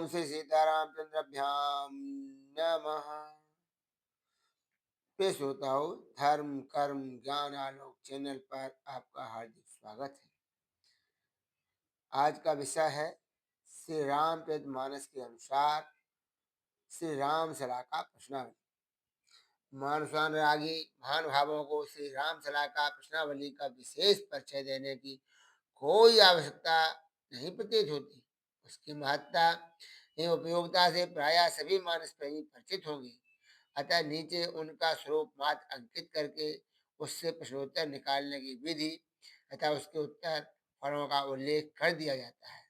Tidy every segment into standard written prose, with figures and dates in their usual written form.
ओम श्री सीतारामचंद्रभ्याम नमः। पेश होता हूँ धर्म कर्म ज्ञान आलोक चैनल पर आपका हार्दिक स्वागत है। आज का विषय है श्री रामचरित मानस के अनुसार श्री राम सला का प्रश्नावली। मानसानुरागी महानुभावों को श्री राम सला का प्रश्नावली का विशेष परिचय देने की कोई आवश्यकता नहीं प्रतीत होती। उसकी महत्ता एवं उपयोगिता से प्रायः सभी मानस प्रेमी परिचित होंगे। अतः नीचे उनका स्वरूप मात्र अंकित करके उससे प्रश्नोत्तर निकालने की विधि तथा उसके उत्तर फलों का उल्लेख कर दिया जाता है।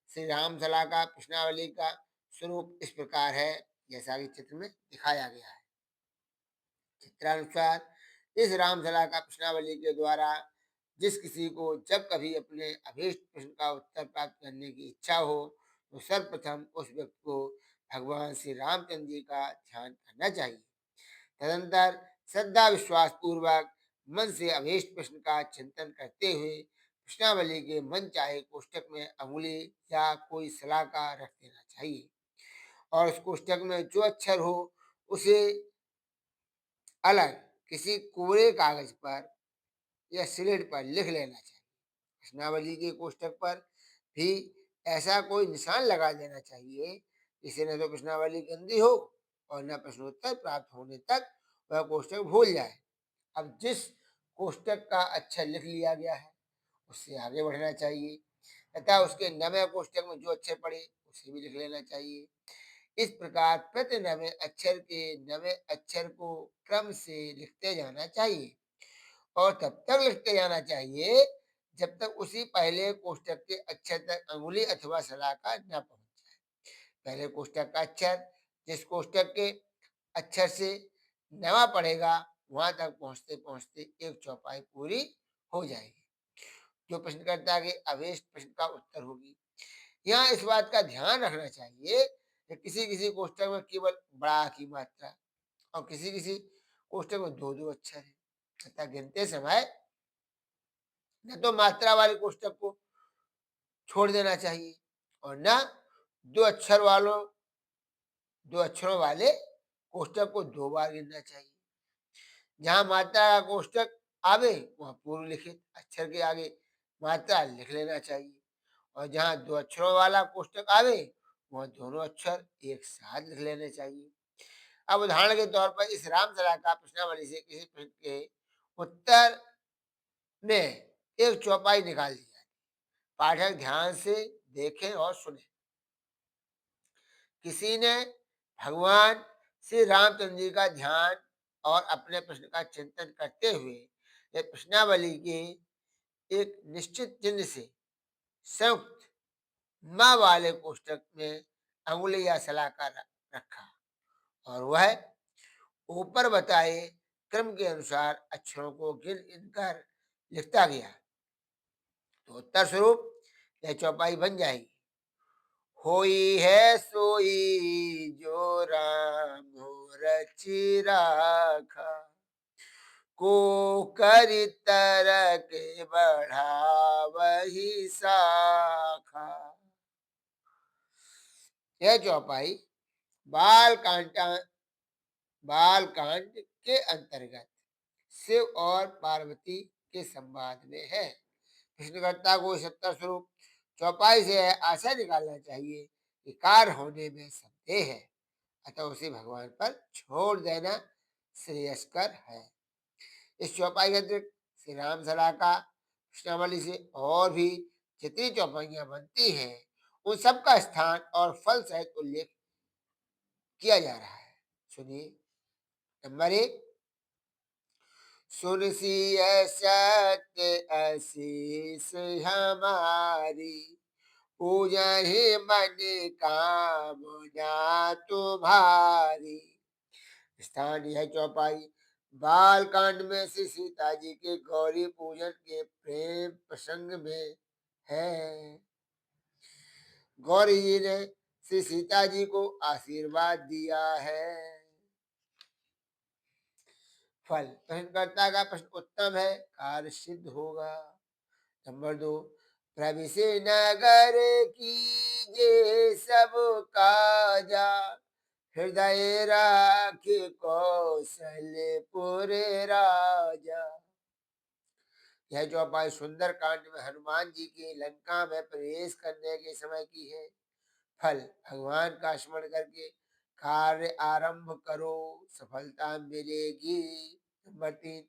श्री राम सला का प्रश्नावली का स्वरूप इस प्रकार है जैसा कि चित्र में दिखाया गया है। चित्रानुसार इस राम सला का प्रश्नावली के द्वारा जिस किसी को जब कभी अपने अभीष्ट प्रश्न का उत्तर प्राप्त करने की इच्छा हो तो सर्वप्रथम उस व्यक्ति को भगवान श्री रामचंद्र जी का ध्यान करना चाहिए। तदंतर श्रद्धा विश्वास पूर्वक मन से अभीष्ट प्रश्न का चिंतन करते हुए प्रश्नावली के मन चाहे कोष्टक में अंगुली या कोई सलाका रख देना चाहिए और उस कोष्टक में जो अक्षर हो उसे अलग किसी कोरे कागज पर या स्लेट पर लिख लेना चाहिए। प्रश्नावली के कोष्टक पर भी ऐसा कोई निशान लगा देना चाहिए जिससे न तो प्रश्नावली गंदी हो और न प्रश्नोत्तर प्राप्त होने तक वह कोष्टक भूल जाए। अब जिस कोष्टक का अक्षर लिख लिया गया है उससे आगे बढ़ना चाहिए तथा उसके नवे कोष्टक में जो अक्षर पड़े उसे भी लिख लेना चाहिए। इस प्रकार प्रति नवे अक्षर के नवे अक्षर को क्रम से लिखते जाना चाहिए और तब तक लिखते जाना चाहिए जब तक उसी पहले कोष्टक के अक्षर तक अंगुली अथवा सलाका न पहुंच जाए। पहले कोष्टक का अक्षर जिस कोष्टक के अक्षर से नवा पड़ेगा वहां तक पहुंचते पहुंचते एक चौपाई पूरी हो जाएगी जो प्रश्नकर्ता के अवेश प्रश्न का उत्तर होगी। यहाँ इस बात का ध्यान रखना चाहिए कि किसी किसी कोष्टक में केवल बड़ा की मात्रा और किसी किसी कोष्टक में दो दो अक्षर है तथा गिनते समय न तो मात्रा वाले कोष्टक को छोड़ देना चाहिए और न दो अक्षरों वाले कोष्टक को दो बार गिनना चाहिए। जहां मात्रा का कोष्टक आवे वहां पूर्व लिखित अक्षर के आगे मात्रा लिख लेना चाहिए और जहां दो अक्षरों वाला कोष्टक आवे वहां दोनों अक्षर एक साथ लिख लेने चाहिए। अब उदाहरण के तौर पर इस राम सला का प्रश्नावली से किसी प्रश्न के उत्तर में एक चौपाई निकाल दी जाए। पाठक ध्यान से देखें और सुने। किसी ने भगवान श्री रामचंद्र जी का ध्यान और अपने प्रश्न का चिंतन करते हुए यह प्रश्नावली के एक निश्चित चिन्ह से संयुक्त माँ वाले कोष्टक में अंगुली या सलाका रखा और वह ऊपर बताए क्रम के अनुसार अक्षरों को गिन गिन कर लिखता गया तो उत्तर स्वरूप यह चौपाई बन जाएगी। होई है सोई जो राम रचि राखा को करि तरक बढ़ावहि साखा। यह चौपाई बाल कांटा बाल कांड के अंतर्गत शिव और पार्वती के संवाद में है। प्रश्नकर्ता को सत्ता स्वरूप चौपाई से आशा निकालना चाहिए कि कार्य होने में संदेह है अतः उसे भगवान पर छोड़ देना श्रेयस्कर है। इस चौपाई के अतिरिक्त श्री राम सला का प्रश्नावली से और भी जितनी चौपाइयां बनती हैं उन सबका स्थान और फल सहित उल्लेख किया जा रहा है। सुनिए। नंबर 1, सुन सिय सत्य अशीष हमारी पूजहि मन कामना तुम्हारी। स्थान यह चौपाई बाल कांड में श्री सीता जी के गौरी पूजन के प्रेम प्रसंग में है। गौरी जी ने श्री सीता जी को आशीर्वाद दिया है। फल प्रश्नकर्ता का प्रश्न उत्तम है कार्य सिद्ध होगा। नंबर 2, प्रविशे नगर कीजे सब काजा, हृदय राखी कौशलपुर राजा। यह चौपाई सुंदर कांड में हनुमान जी के लंका में प्रवेश करने के समय की है। फल, भगवान का स्मरण करके कार्य आरंभ करो, सफलता मिलेगी। नंबर 3,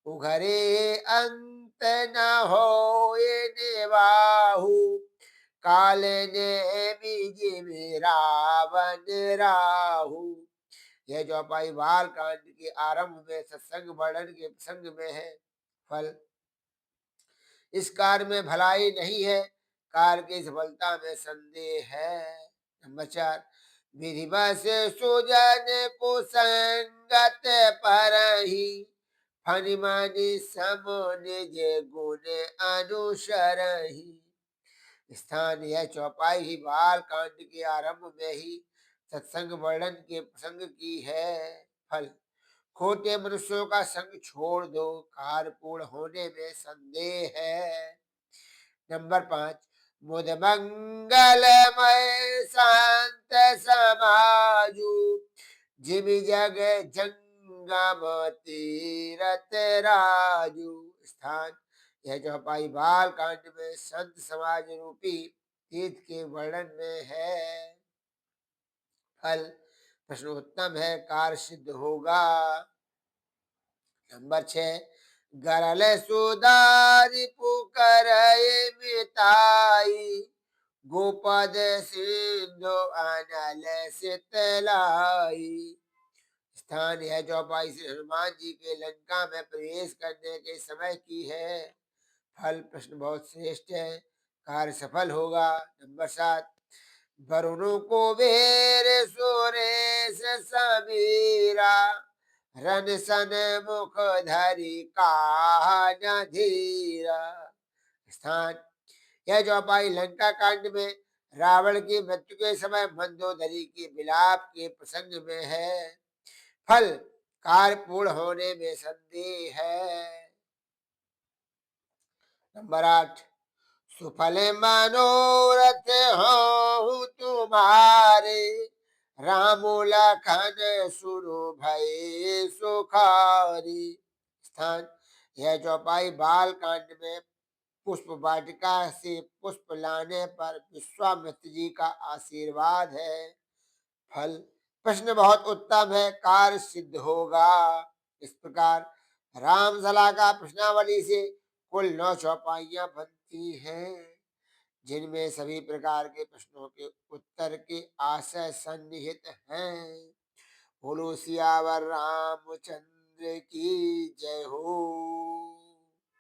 उघरे अंत न हो ये निवाहु, काल ने बीज में रावण राहु। यह चौपाई बाल कांड के आरंभ में सत्संग वर्णन के प्रसंग में है। फल, इस कार्य में भलाई नहीं है, कार्य की सफलता में संदेह है। नंबर 4, विधिवश सुजन कुसंगत पर ही, फनिमनि सम निज गुण अनुसर ही। स्थान, यह चौपाई ही बाल कांड के आरंभ में ही सत्संग वर्णन के प्रसंग की है। फल, खोटे मनुष्यों का संग छोड़ दो, कार्य पूर्ण होने में संदेह है। नंबर 5, मुद मंगलमय शांत समाजु, जिम जग जंगम तीरथ राजू। स्थान, यह चौपाई बाल कांड में संत समाज रूपी तीर्थ के वर्णन में है। फल, प्रश्न उत्तम है, कार्य सिद्ध होगा। नंबर 6, गरल सुधारि पुकर मिताई, गोपद सिंधु अनल शीतलाई। स्थान, यह चौपाई श्री हनुमान जी के लंका में प्रवेश करने के समय की है। फल, प्रश्न बहुत श्रेष्ठ है, कार्य सफल होगा। नंबर 7, वरुणों को वेर सुरेश समीरा, रन सन मुख धरि कान धीरा। स्थान, यह चौपाई लंका कांड में रावण की मृत्यु के समय मंदोदरी के विलाप के प्रसंग में है। फल, कार्य पूर्ण होने में संदेह है। नंबर 8, सुफल मनोरथ हो तुम्हारे, राम लखन सुरु भय सुखारी। स्थान, यह चौपाई बाल कांड में पुष्प वाटिका से पुष्प लाने पर विश्वामित्र जी का आशीर्वाद है। फल, प्रश्न बहुत उत्तम है, कार्य सिद्ध होगा। इस प्रकार राम सलाह का प्रश्नावली से कुल 9 चौपाइयां बनती हैं, जिनमें सभी प्रकार के प्रश्नों के उत्तर के आशय सन्निहित हैं। बोलो सियावर रामचंद्र की जय हो।